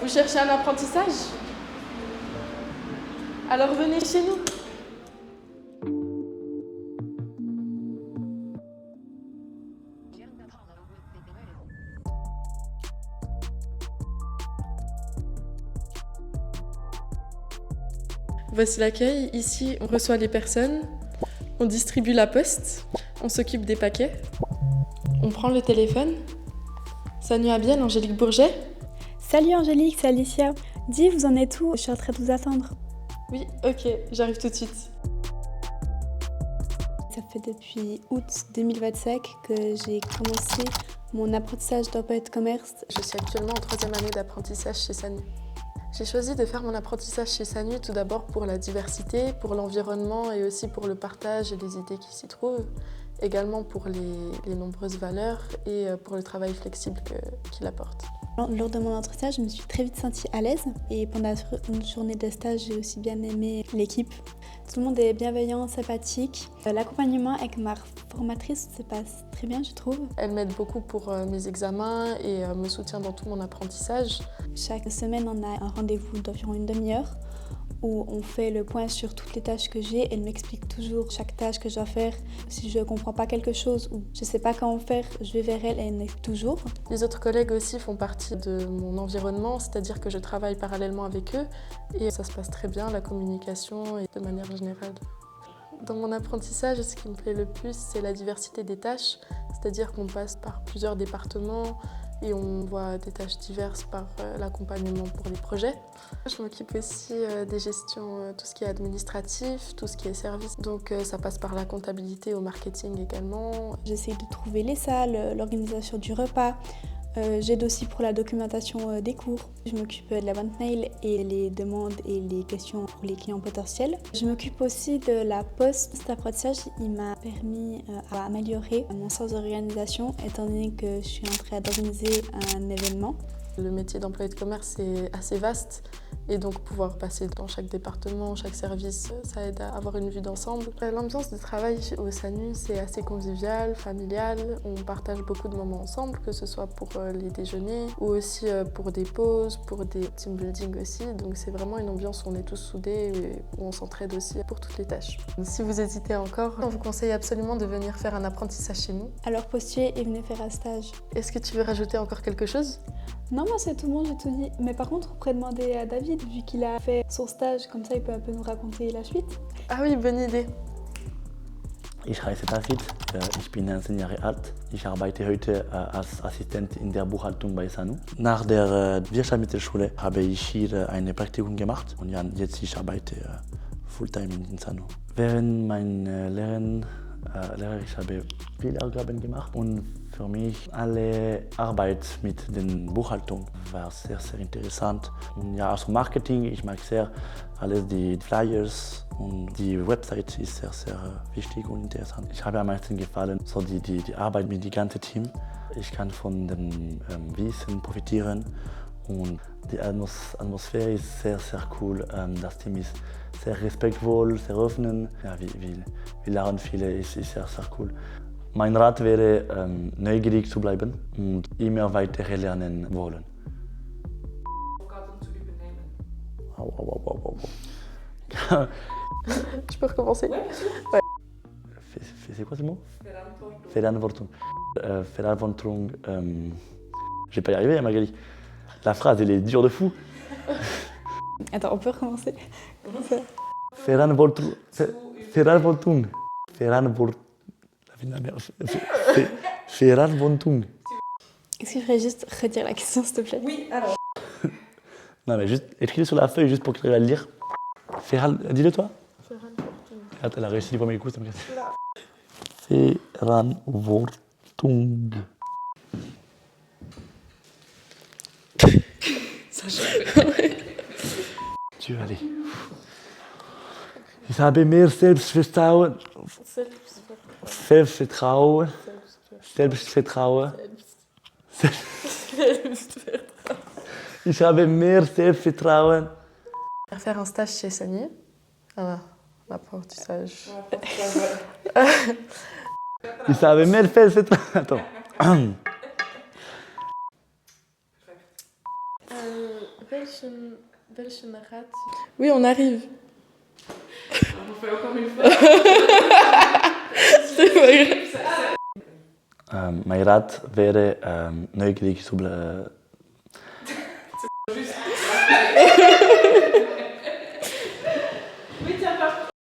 Vous cherchez un apprentissage? Alors venez chez nous. Voici l'accueil. Ici, on reçoit les personnes, on distribue la poste, on s'occupe des paquets, on prend le téléphone. Salut à bien, Angélique Bourget. Salut Angélique, c'est Alicia. Dis, vous en êtes où? Je suis en train de vous attendre. Oui, ok, j'arrive tout de suite. Ça fait depuis août 2025 que j'ai commencé mon apprentissage d'employé de commerce. Je suis actuellement en 3e année d'apprentissage chez Sanu. J'ai choisi de faire mon apprentissage chez Sanu tout d'abord pour la diversité, pour l'environnement et aussi pour le partage et les idées qui s'y trouvent. Également pour les nombreuses valeurs et pour le travail flexible qu'il apporte. Lors de mon entretien, je me suis très vite sentie à l'aise et pendant une journée de stage, j'ai aussi bien aimé l'équipe. Tout le monde est bienveillant, sympathique. L'accompagnement avec ma formatrice se passe très bien, je trouve. Elle m'aide beaucoup pour mes examens et me soutient dans tout mon apprentissage. Chaque semaine, on a un rendez-vous d'environ une demi-heure où on fait le point sur toutes les tâches que j'ai. Elle m'explique toujours chaque tâche que je dois faire. Si je ne comprends pas quelque chose ou je ne sais pas comment faire, je vais vers elle et elle m'explique toujours. Les autres collègues aussi font partie de mon environnement, c'est-à-dire que je travaille parallèlement avec eux et ça se passe très bien, la communication et de manière générale. Dans mon apprentissage, ce qui me plaît le plus, c'est la diversité des tâches, c'est-à-dire qu'on passe par plusieurs départements et on voit des tâches diverses par l'accompagnement pour les projets. Je m'occupe aussi des gestions, tout ce qui est administratif, tout ce qui est service. Donc ça passe par la comptabilité au marketing également. J'essaie de trouver les salles, l'organisation du repas. J'aide aussi pour la documentation des cours. Je m'occupe de la vente mail et les demandes et les questions pour les clients potentiels. Je m'occupe aussi de la poste. Cet apprentissage, il m'a permis d'améliorer mon sens d'organisation étant donné que je suis en train d'organiser un événement. Le métier d'employé de commerce est assez vaste et donc pouvoir passer dans chaque département, chaque service, ça aide à avoir une vue d'ensemble. L'ambiance de travail au Sanu, c'est assez convivial, familial. On partage beaucoup de moments ensemble, que ce soit pour les déjeuners ou aussi pour des pauses, pour des team building aussi. Donc c'est vraiment une ambiance où on est tous soudés et où on s'entraide aussi pour toutes les tâches. Si vous hésitez encore, on vous conseille absolument de venir faire un apprentissage chez nous. Alors postulez et venez faire un stage. Est-ce que tu veux rajouter encore quelque chose ? Non, moi c'est tout bon, j'ai tout dit. Mais par contre, on pourrait demander à David, vu qu'il a fait son stage, comme ça il peut un peu nous raconter la suite. Ah oui, bonne idée. Ich heiße David, ich bin 19 Jahre alt. Ich arbeite heute als Assistent in der Buchhaltung bei Sanu. Nach der Wirtschaftsmittelschule habe ich hier ein Praktikum gemacht und jetzt ich arbeite Fulltime in Sanu. Während meiner Lehre ich habe viele Aufgaben gemacht und für mich alle Arbeit mit der Buchhaltung war sehr, sehr interessant. Und ja, also Marketing, ich mag sehr alles, die Flyers und die Website ist sehr, sehr wichtig und interessant. Ich habe am meisten gefallen, so die Arbeit mit dem ganzen Team. Ich kann von dem Wissen profitieren und die Atmosphäre ist sehr, sehr cool. Das Team ist sehr respektvoll, sehr offen. Ja, wir lernen viele, ist sehr, sehr cool. Mein Rat wäre, neugierig zu bleiben und immer weiter lernen wollen. Aufgaben zu übernehmen. Au. Je peux recommencer? Ouais. C'est quoi ce mot? Verantwortung. Verantwortung. Je vais pas y arriver, Magali. La phrase, elle est dure de fou. Attends, on peut recommencer? Verantwortung. Verantwortung. Est-ce que je ferais juste redire la question, s'il te plaît? Oui, alors. Non, mais juste écris-le sur la feuille, juste pour que tu arrives à le lire. Dis-le toi. Attends, elle a réussi du premier coup, ça me casse. Verantwortung. Ça, je Dieu, allez. Ich habe mehr Selbstvertrauen. Selbstvertrauen. Ich habe mehr Selbstvertrauen. Faire un stage chez Sanu. Un apprentissage. Ich habe mehr Selbstvertrauen. Attends. welchen Rat... Oui, on arrive. On fait encore une fois. C'est vrai. Mein Rat wäre, neugierig zu bleiben. Juste.